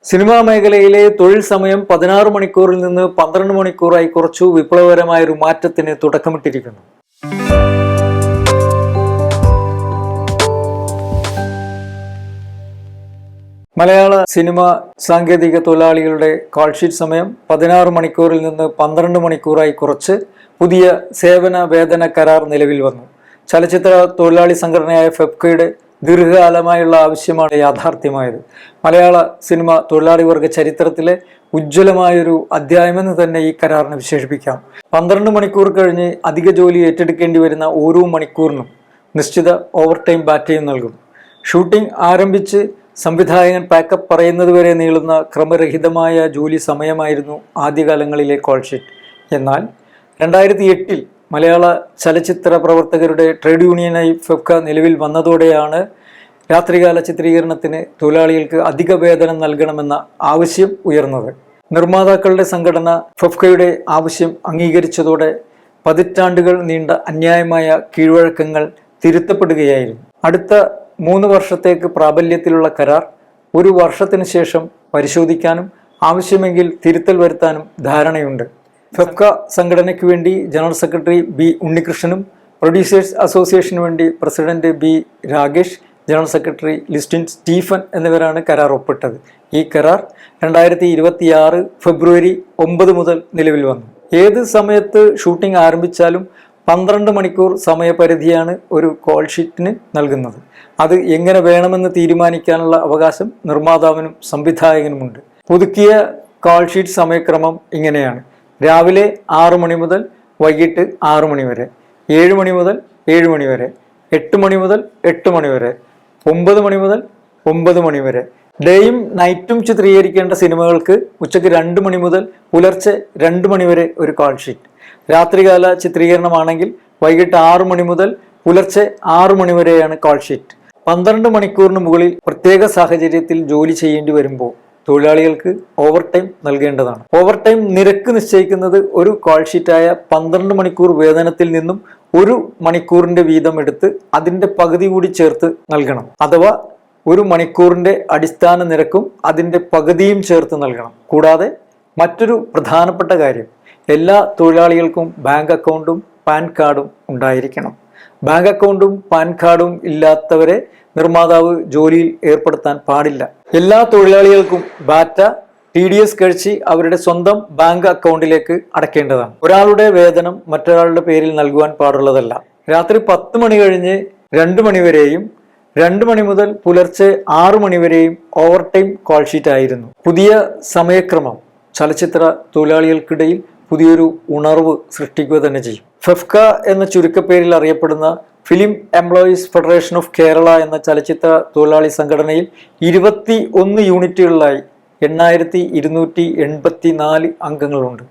Cinema മേഖലയിലെ തൊഴിൽ സമയം 16 മണിക്കൂറിൽ നിന്ന് 12 മണിക്കൂറായി കുറച്ചു വിപ്ലവകരമായ ഒരു മാറ്റത്തിന് തുടക്കമിട്ടിരിക്കുന്നു. മലയാള സിനിമ സാങ്കേതിക തൊഴിലാളികളുടെ കോൾഷീറ്റ് സമയം 16 മണിക്കൂറിൽ നിന്ന് 12 മണിക്കൂറായി കുറച്ച് പുതിയ സേവന വേതന കരാർ നിലവിൽ വന്നു. ചലച്ചിത്ര തൊഴിലാളി സംഘടനയായ ഫെഫ്കയുടെ ദീർഘകാലമായുള്ള ആവശ്യമാണ് യാഥാർത്ഥ്യമായത്. മലയാള സിനിമ തൊഴിലാളി വർഗ ചരിത്രത്തിലെ ഉജ്ജ്വലമായൊരു അധ്യായമെന്ന് തന്നെ ഈ കരാറിനെ വിശേഷിപ്പിക്കാം. 12 മണിക്കൂർ കഴിഞ്ഞ് അധിക ജോലി ഏറ്റെടുക്കേണ്ടി വരുന്ന ഓരോ മണിക്കൂറിനും നിശ്ചിത ഓവർ ടൈം ബാറ്റയും നൽകും. ഷൂട്ടിംഗ് ആരംഭിച്ച് സംവിധായകൻ പാക്കപ്പ് പറയുന്നതുവരെ നീളുന്ന ക്രമരഹിതമായ ജോലി സമയമായിരുന്നു ആദ്യകാലങ്ങളിലെ കോൾഷീറ്റ്. എന്നാൽ 2008 മലയാള ചലച്ചിത്ര പ്രവർത്തകരുടെ ട്രേഡ് യൂണിയനായി ഫെഫ്ക നിലവിൽ വന്നതോടെയാണ് രാത്രികാല ചിത്രീകരണത്തിന് തൊഴിലാളികൾക്ക് അധിക വേതനം നൽകണമെന്ന ആവശ്യം ഉയർന്നത്. നിർമ്മാതാക്കളുടെ സംഘടന ഫെഫ്കയുടെ ആവശ്യം അംഗീകരിച്ചതോടെ പതിറ്റാണ്ടുകൾ നീണ്ട അന്യായമായ കീഴ്വഴക്കങ്ങൾ തിരുത്തപ്പെടുകയായിരുന്നു. അടുത്ത 3 വർഷത്തേക്ക് പ്രാബല്യത്തിലുള്ള കരാർ 1 വർഷത്തിന് ശേഷം പരിശോധിക്കാനും ആവശ്യമെങ്കിൽ തിരുത്തൽ വരുത്താനും ധാരണയുണ്ട്. ഫെഫ്ക സംഘടനയ്ക്ക് വേണ്ടി ജനറൽ സെക്രട്ടറി ബി ഉണ്ണികൃഷ്ണനും പ്രൊഡ്യൂസേഴ്സ് അസോസിയേഷന് വേണ്ടി president B Ragesh, general secretary Listin Stephen എന്നിവരാണ് കരാർ ഒപ്പിട്ടത്. ഈ കരാർ 2026 ഫെബ്രുവരി 9 മുതൽ നിലവിൽ വന്നു. ഏത് സമയത്ത് ഷൂട്ടിംഗ് ആരംഭിച്ചാലും 12 മണിക്കൂർ സമയപരിധിയാണ് ഒരു കോൾ ഷീറ്റിന് നൽകുന്നത്. അത് എങ്ങനെ വേണമെന്ന് തീരുമാനിക്കാനുള്ള അവകാശം നിർമ്മാതാവിനും സംവിധായകനുമുണ്ട്. പുതുക്കിയ കോൾ ഷീറ്റ് സമയക്രമം ഇങ്ങനെയാണ്: രാവിലെ 6 മണി മുതൽ വൈകിട്ട് 6 മണി വരെ, 7 മണി മുതൽ 7 മണി വരെ, 8 മണി മുതൽ 8 മണി വരെ, 9 മണി മുതൽ 9 മണി വരെ. ഡേയും നൈറ്റും ചിത്രീകരിക്കേണ്ട സിനിമകൾക്ക് ഉച്ചയ്ക്ക് 2 മണി മുതൽ പുലർച്ചെ 2 മണി വരെ ഒരു കോൾ ഷീറ്റ്. രാത്രികാല ചിത്രീകരണമാണെങ്കിൽ വൈകിട്ട് 6 മണി മുതൽ പുലർച്ചെ 6 മണി വരെയാണ് കോൾ ഷീറ്റ്. 12 മണിക്കൂറിന് മുകളിൽ പ്രത്യേക സാഹചര്യത്തിൽ ജോലി ചെയ്യേണ്ടി വരുമ്പോൾ തൊഴിലാളികൾക്ക് ഓവർ ടൈം നൽകേണ്ടതാണ്. ഓവർ ടൈം നിരക്ക് നിശ്ചയിക്കുന്നത് ഒരു കോൾ ഷീറ്റായ 12 മണിക്കൂർ വേതനത്തിൽ നിന്നും 1 മണിക്കൂറിന്റെ വീതം എടുത്ത് അതിന്റെ പകുതി കൂടി ചേർത്ത് നൽകണം. അഥവാ 1 മണിക്കൂറിന്റെ അടിസ്ഥാന നിരക്കും അതിന്റെ പകുതിയും ചേർത്ത് നൽകണം. കൂടാതെ മറ്റൊരു പ്രധാനപ്പെട്ട കാര്യം, എല്ലാ തൊഴിലാളികൾക്കും ബാങ്ക് അക്കൗണ്ടും പാൻ കാർഡും ഉണ്ടായിരിക്കണം. ബാങ്ക് അക്കൗണ്ടും പാൻ കാർഡും ഇല്ലാത്തവരെ നിർമ്മാതാവ് ജോലിയിൽ ഏർപ്പെടുത്താൻ പാടില്ല. എല്ലാ തൊഴിലാളികൾക്കും ബാറ്റ, TDS കഴിച്ച് അവരുടെ സ്വന്തം ബാങ്ക് അക്കൗണ്ടിലേക്ക് അടയ്ക്കേണ്ടതാണ്. ഒരാളുടെ വേതനം മറ്റൊരാളുടെ പേരിൽ നൽകുവാൻ പാടുള്ളതല്ല. രാത്രി 10 മണി കഴിഞ്ഞ് 2 മണി വരെയും 2 മണി മുതൽ പുലർച്ചെ 6 മണി വരെയും ഓവർ ടൈം കോൾ ഷീറ്റ് ആയിരുന്നു. പുതിയ സമയക്രമം ചലച്ചിത്ര തൊഴിലാളികൾക്കിടയിൽ പുതിയൊരു ഉണർവ് സൃഷ്ടിക്കുക തന്നെ ചെയ്യും. ഫെഫ്ക എന്ന ചുരുക്കപ്പേരിൽ അറിയപ്പെടുന്ന film employees federation of Kerala എന്ന ചലച്ചിത്ര തൊഴിലാളി സംഘടനയിൽ 21 യൂണിറ്റുകളിലായി 8284 അംഗങ്ങളുണ്ട്.